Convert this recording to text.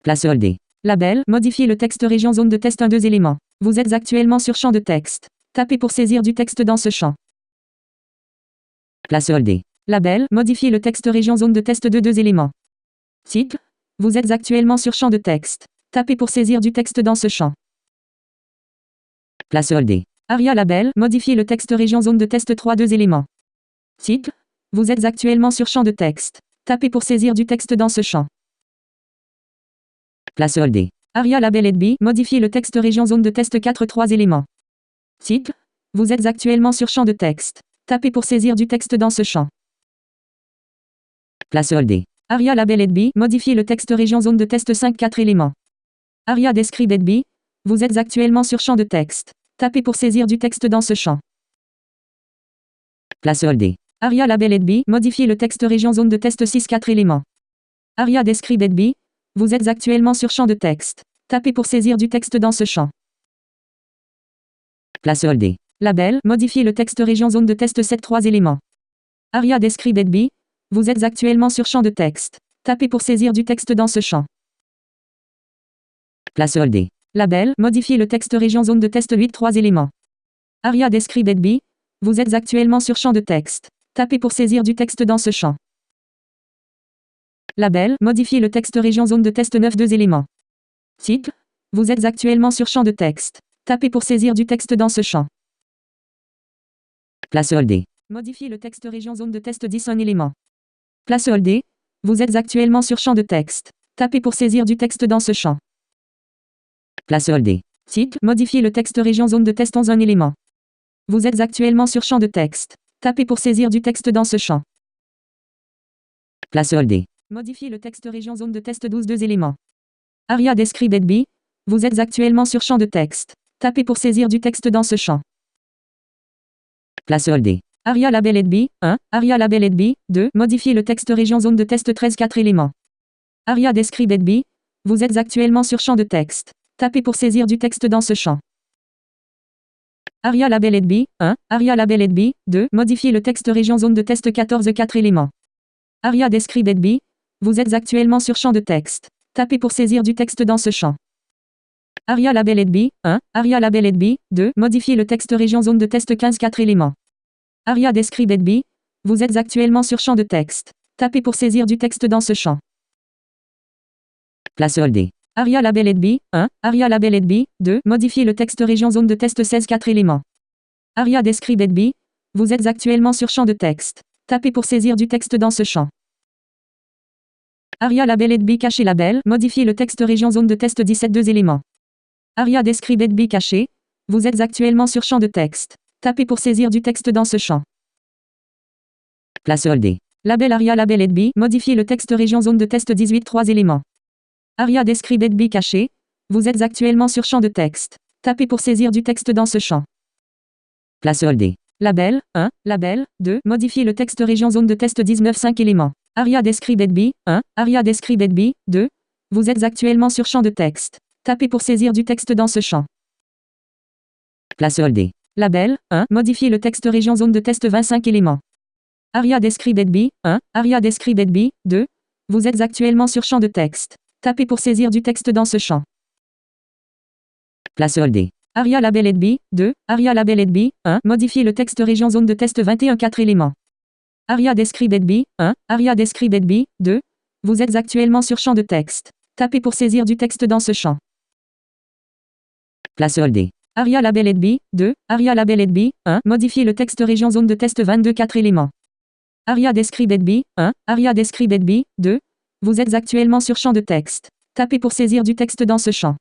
Place ELD. Label, modifier le texte région zone de test 1 2 éléments. Vous êtes actuellement sur champ de texte. Tapez pour saisir du texte dans ce champ. Place ELD. Label, modifier le texte région zone de test 2 2 éléments. Titre, vous êtes actuellement sur champ de texte. Tapez pour saisir du texte dans ce champ. Place ELD. Aria label, modifier le texte région zone de test 3 2 éléments. Titre, vous êtes actuellement sur champ de texte. Tapez pour saisir du texte dans ce champ. Place ELD. Aria label EDB, modifier le texte région zone de test 4 3 éléments. Titre, vous êtes actuellement sur champ de texte. Tapez pour saisir du texte dans ce champ. Place ELD. Aria label EDB, modifier le texte région zone de test 5 4 éléments. Aria describe EDB, vous êtes actuellement sur champ de texte. Tapez pour saisir du texte dans ce champ. Place ELD. Aria label EDB, modifier le texte région zone de test 6 4 éléments. Aria describe EDB, vous êtes actuellement sur champ de texte. Tapez pour saisir du texte dans ce champ. Place ELD. Label, modifier le texte région zone de test 7 3 éléments. Aria describe EDB, vous êtes actuellement sur champ de texte. Tapez pour saisir du texte dans ce champ. Place ELD. Label, modifier le texte région zone de test 8 3 éléments. Aria describe EDB, vous êtes actuellement sur champ de texte. Tapez pour saisir du texte dans ce champ. Label, modifier le texte région zone de test 9 2 éléments. Titre, vous êtes actuellement sur champ de texte. Tapez pour saisir du texte dans ce champ. Place ELD. Modifier le texte région zone de test 10 1 élément. Place ELD, vous êtes actuellement sur champ de texte. Tapez pour saisir du texte dans ce champ. Place ELD. Titre, modifier le texte région zone de test 11 1 élément. Vous êtes actuellement sur champ de texte. Tapez pour saisir du texte dans ce champ. Place ELD. Modifier le texte région zone de test 12 2 éléments. Aria describe EDB, vous êtes actuellement sur champ de texte. Tapez pour saisir du texte dans ce champ. Place ELD. Aria label EDB, 1, Aria label EDB, 2, modifier le texte région zone de test 13 4 éléments. Aria describe EDB, vous êtes actuellement sur champ de texte. Tapez pour saisir du texte dans ce champ. Aria label EDB, 1, Aria label EDB, 2, modifier le texte région zone de test 14 4 éléments. Aria describe EDB, vous êtes actuellement sur champ de texte. Tapez pour saisir du texte dans ce champ. Aria label EDB, 1, Aria label EDB, 2, modifier le texte région zone de test 15 4 éléments. Aria describe EDB, vous êtes actuellement sur champ de texte. Tapez pour saisir du texte dans ce champ. Place ELD. Aria label EDB, 1, Aria label EDB, 2, modifier le texte région zone de test 16 4 éléments. Aria describe EDB, vous êtes actuellement sur champ de texte. Tapez pour saisir du texte dans ce champ. Aria label EDB caché label, modifier le texte région zone de test 17 2 éléments. Aria describe EDB caché, vous êtes actuellement sur champ de texte. Tapez pour saisir du texte dans ce champ. Place ELD. Label Aria label EDB, modifier le texte région zone de test 18 3 éléments. Aria describe EDB caché, vous êtes actuellement sur champ de texte. Tapez pour saisir du texte dans ce champ. Place ELD. Label, 1, label, 2, modifier le texte région zone de test 19 5 éléments. Aria describe EDB, 1, Aria describe EDB, 2, vous êtes actuellement sur champ de texte. Tapez pour saisir du texte dans ce champ. Place ELD. Label, 1, modifier le texte région zone de test 25 éléments. Aria describe EDB, 1, Aria describe EDB, 2, vous êtes actuellement sur champ de texte. Tapez pour saisir du texte dans ce champ. Place ELD. Aria label EDB, 2, Aria label EDB, 1, modifier le texte région zone de test 21 4 éléments. Aria describe EDB, 1, Aria describe EDB, 2, vous êtes actuellement sur champ de texte. Tapez pour saisir du texte dans ce champ. Place ELD. Aria label EDB, 2, Aria label EDB, 1, modifier le texte région zone de test 22 4 éléments. Aria describe EDB, 1, Aria describe EDB, 2, vous êtes actuellement sur champ de texte. Tapez pour saisir du texte dans ce champ.